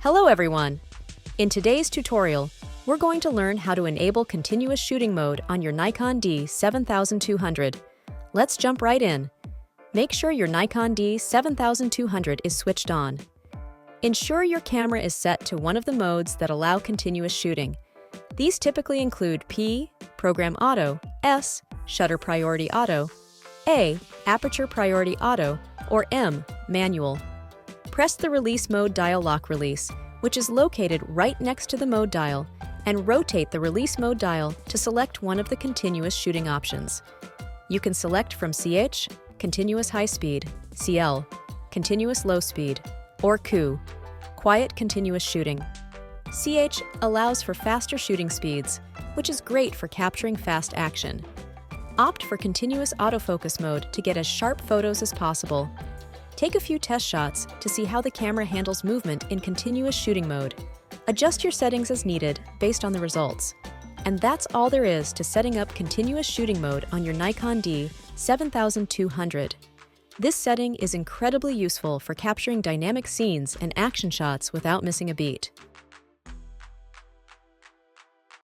Hello everyone! In today's tutorial, we're going to learn how to enable continuous shooting mode on your Nikon D7200. Let's jump right in. Make sure your Nikon D7200 is switched on. Ensure your camera is set to one of the modes that allow continuous shooting. These typically include P, Program Auto, S, Shutter Priority Auto, A, Aperture Priority Auto, or M, Manual. Press the Release Mode dial lock release, which is located right next to the mode dial, and rotate the Release Mode dial to select one of the continuous shooting options. You can select from CH, Continuous High Speed, CL, Continuous Low Speed, or COO, Quiet Continuous Shooting. CH allows for faster shooting speeds, which is great for capturing fast action. Opt for Continuous Autofocus mode to get as sharp photos as possible. Take a few test shots to see how the camera handles movement in continuous shooting mode. Adjust your settings as needed based on the results. And that's all there is to setting up continuous shooting mode on your Nikon D7200. This setting is incredibly useful for capturing dynamic scenes and action shots without missing a beat.